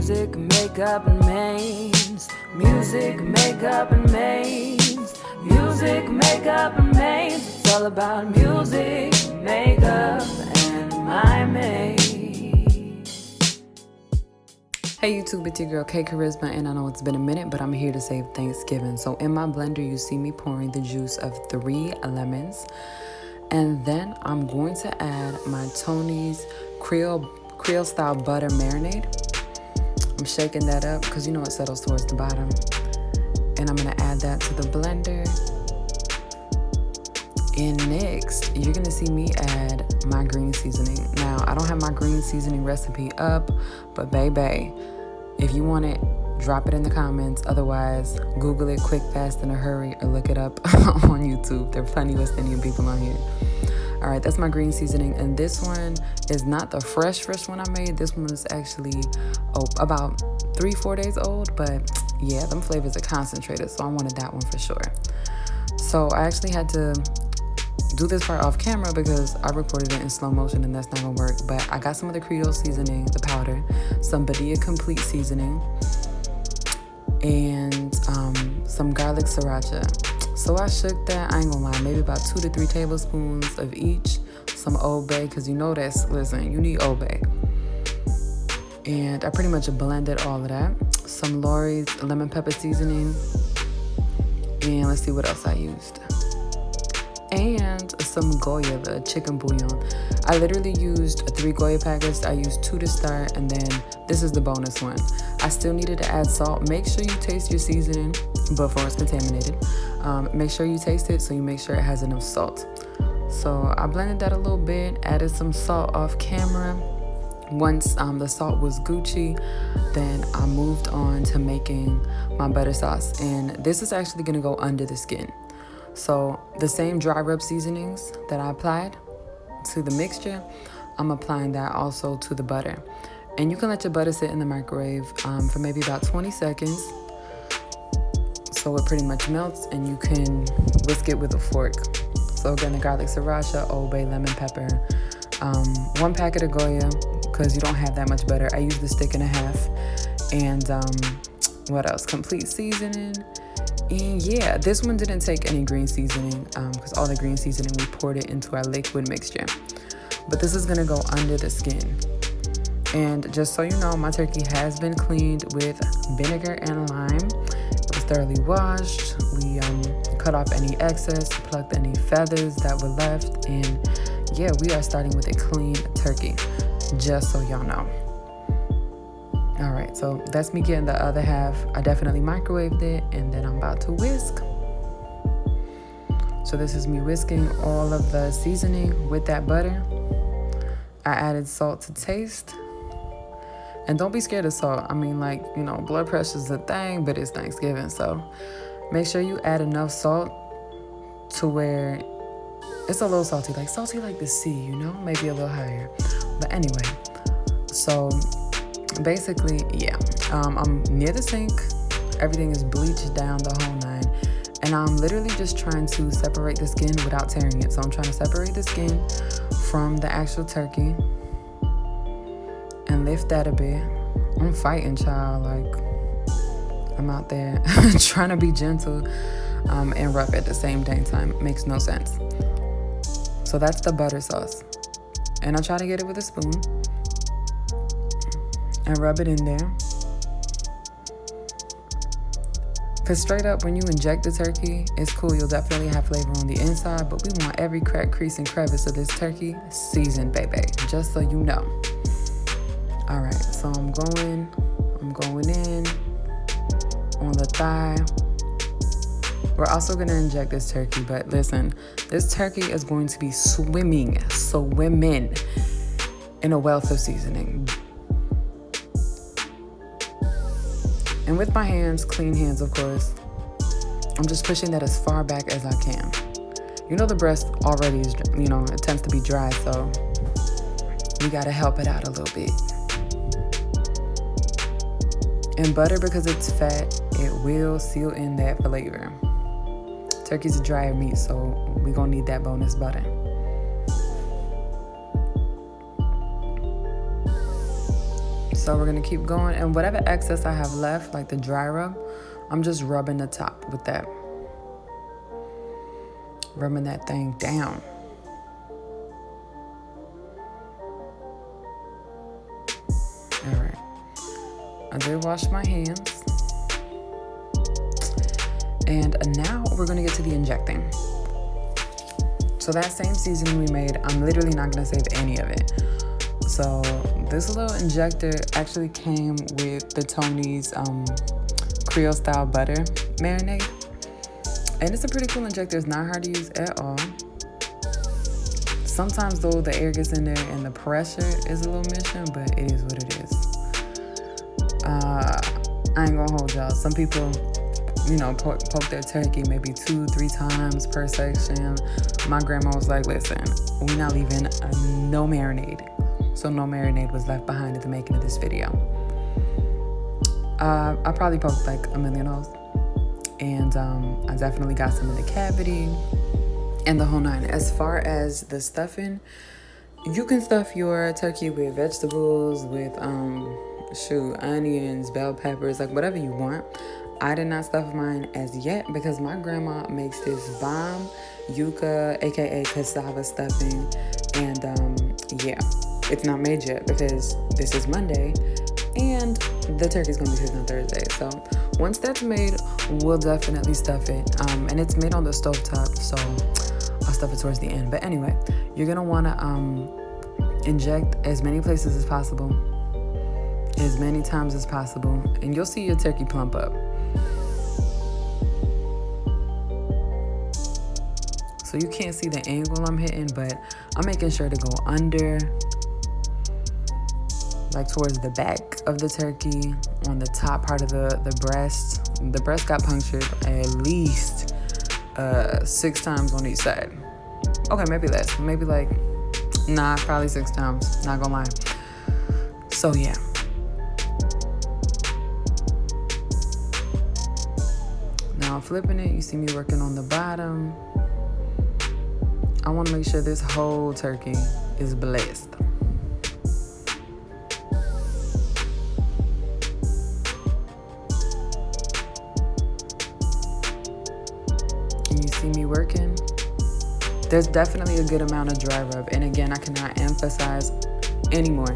Music, makeup, and mains. Music, makeup, and mains. Music, makeup, and mains. It's all about music, makeup, and my mains. Hey YouTube, it's your girl K Charisma, and I know it's been a minute, but I'm here to save Thanksgiving. So in my blender, you see me pouring the juice of 3 lemons. And then I'm going to add my Tony's Creole style butter marinade. I'm shaking that up because you know it settles towards the bottom. And I'm going to add that to the blender. And next, you're going to see me add my green seasoning. Now, I don't have my green seasoning recipe up, but baby, if you want it, drop it in the comments. Otherwise, Google it quick, fast, in a hurry, or look it up on YouTube. There are plenty of West Indian people on here. All right, that's my green seasoning. And this one is not the fresh one I made. This one is actually about 3-4 days old. But yeah, them flavors are concentrated, so I wanted that one for sure. So I actually had to do this part off camera because I recorded it in slow motion and that's not gonna work. But I got some of the Creole seasoning, the powder, some Badia Complete seasoning, and some garlic sriracha. So I shook that, I ain't gonna lie, maybe about 2 to 3 tablespoons of each. Some Old Bay, because you know listen, you need Old Bay. And I pretty much blended all of that. Some Lori's lemon pepper seasoning. And let's see what else I used. And some Goya, the chicken bouillon. I literally used 3 Goya packets. I used 2 to start, and then this is the bonus one. I still needed to add salt. Make sure you taste your seasoning before it's contaminated. Make sure you taste it so you make sure it has enough salt. So I blended that a little bit, added some salt off camera. Once the salt was Gucci, then I moved on to making my butter sauce. And this is actually gonna go under the skin. So the same dry rub seasonings that I applied to the mixture, I'm applying that also to the butter. And you can let your butter sit in the microwave for maybe about 20 seconds. So it pretty much melts and you can whisk it with a fork. So again, the garlic sriracha, Old Bay, lemon pepper, 1 packet of Goya, because you don't have that much butter. I used a stick and a half. And what else? Complete seasoning. And yeah, this one didn't take any green seasoning because all the green seasoning, we poured it into our liquid mixture. But this is gonna go under the skin. And just so you know, my turkey has been cleaned with vinegar and lime. It was thoroughly washed. We cut off any excess, plucked any feathers that were left. And yeah, we are starting with a clean turkey, just so y'all know. All right, so that's me getting the other half. I definitely microwaved it, and then I'm about to whisk. So this is me whisking all of the seasoning with that butter. I added salt to taste. And don't be scared of salt. I mean, like, you know, blood pressure's a thing, but it's Thanksgiving. So make sure you add enough salt to where it's a little salty like the sea, you know, maybe a little higher. But anyway, so basically, yeah, I'm near the sink. Everything is bleached down the whole 9. And I'm literally just trying to separate the skin without tearing it. So I'm trying to separate the skin from the actual turkey and lift that a bit. I'm fighting, child. Like, I'm out there trying to be gentle and rough at the same dang time. It makes no sense. So that's the butter sauce. And I try to get it with a spoon and rub it in there. Because straight up, when you inject the turkey, it's cool. You'll definitely have flavor on the inside, but we want every crack, crease, and crevice of this turkey seasoned, baby, just so you know. All right, so I'm going in on the thigh. We're also gonna inject this turkey, but listen, this turkey is going to be swimming in a wealth of seasoning. And with my hands, clean hands, of course, I'm just pushing that as far back as I can. You know, the breast already is, you know, it tends to be dry, so we gotta help it out a little bit. And butter, because it's fat, it will seal in that flavor. Turkey's a drier meat, so we're gonna need that bonus butter. So we're gonna keep going, and whatever excess I have left, like the dry rub, I'm just rubbing the top with that. Rubbing that thing down. All right. I did wash my hands. And now we're gonna get to the injecting. So that same seasoning we made, I'm literally not gonna save any of it. So this little injector actually came with the Tony's Creole style butter marinade. And it's a pretty cool injector. It's not hard to use at all. Sometimes though the air gets in there and the pressure is a little mission, but it is what it is. I ain't gonna hold y'all. Some people, poke their turkey maybe 2-3 times per section. My grandma was like, listen, we're not leaving no marinade. So no marinade was left behind at the making of this video. I probably poked like a million holes. And I definitely got some in the cavity and the whole nine. As far as the stuffing, you can stuff your turkey with vegetables, with onions, bell peppers, like whatever you want. I did not stuff mine as yet because my grandma makes this bomb yuca, aka cassava stuffing, and yeah, it's not made yet because this is Monday and the turkey's gonna be cooked on Thursday. So once that's made, we'll definitely stuff it. And it's made on the stovetop, so I'll stuff it towards the end. But anyway, you're gonna wanna inject as many places as possible, as many times as possible, and you'll see your turkey plump up. So you can't see the angle I'm hitting, but I'm making sure to go under, like towards the back of the turkey, on the top part of the breast. The breast got punctured at least 6 times on each side. Okay, maybe less. Maybe probably 6 times. Not gonna lie. So yeah. Now I'm flipping it. You see me working on the bottom. I want to make sure this whole turkey is blessed. Can you see me working? There's definitely a good amount of dry rub. And again, I cannot emphasize anymore.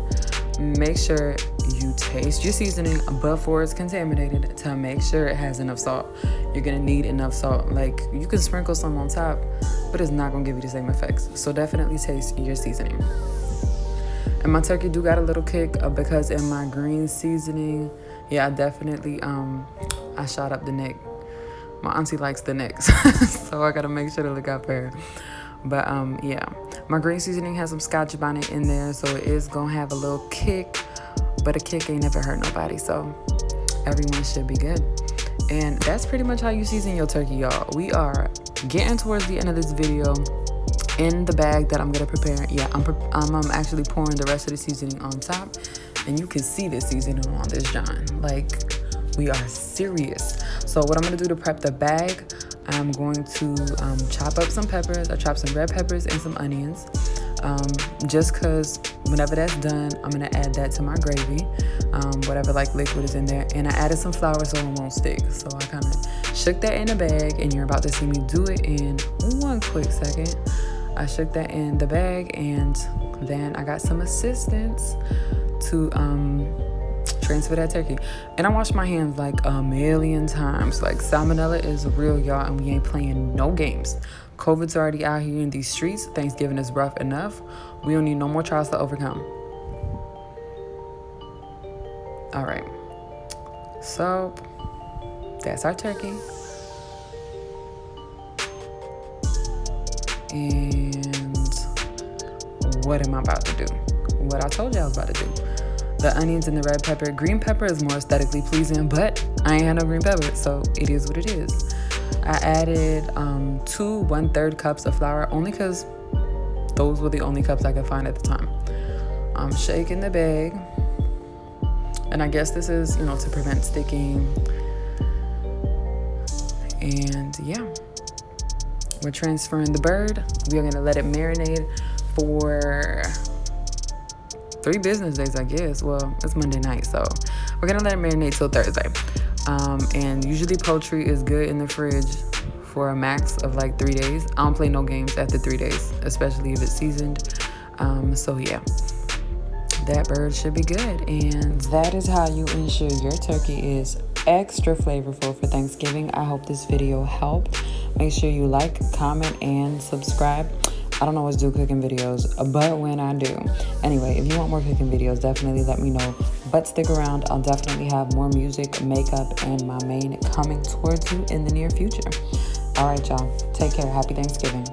Make sure you taste your seasoning before it's contaminated to make sure it has enough salt. You're gonna need enough salt. Like, you can sprinkle some on top, but it's not gonna give you the same effects. So definitely taste your seasoning. And my turkey do got a little kick because in my green seasoning, yeah, I definitely I shot up the neck. My auntie likes the necks, so I gotta make sure to look out for her. But yeah, my green seasoning has some Scotch bonnet in there, so it is gonna have a little kick, but a kick ain't never hurt nobody, so everyone should be good. And that's pretty much how you season your turkey, y'all. We are getting towards the end of this video. In the bag that I'm gonna prepare, yeah, I'm actually pouring the rest of the seasoning on top, and you can see the seasoning on this John. Like, we are serious. So what I'm gonna do to prep the bag, I'm going to chop up some peppers. I chopped some red peppers and some onions. Just cause whenever that's done, I'm gonna add that to my gravy, whatever like liquid is in there. And I added some flour so it won't stick. So I kind of shook that in a bag, and you're about to see me do it in one quick second. I shook that in the bag, and then I got some assistance to transfer that turkey. And I washed my hands like a million times. Like, salmonella is real, y'all, and we ain't playing no games. COVID's already out here in these streets. Thanksgiving is rough enough. We don't need no more trials to overcome. All right. So that's our turkey. And what am I about to do? What I told you I was about to do. The onions and the red pepper. Green pepper is more aesthetically pleasing, but I ain't had no green pepper, so it is what it is. I added 2 1/3 cups of flour, only because those were the only cups I could find at the time. I'm shaking the bag, and I guess this is, to prevent sticking. And yeah, we're transferring the bird. We are gonna let it marinate for 3 business days, I guess. Well, it's Monday night, so we're gonna let it marinate till Thursday. And usually poultry is good in the fridge for a max of like 3 days. I don't play no games after 3 days, especially if it's seasoned. So yeah, that bird should be good. And that is how you ensure your turkey is extra flavorful for Thanksgiving. I hope this video helped. Make sure you like, comment, and subscribe. I don't always do cooking videos, but when I do. Anyway, if you want more cooking videos, definitely let me know. But stick around. I'll definitely have more music, makeup, and my main coming towards you in the near future. All right, y'all. Take care. Happy Thanksgiving.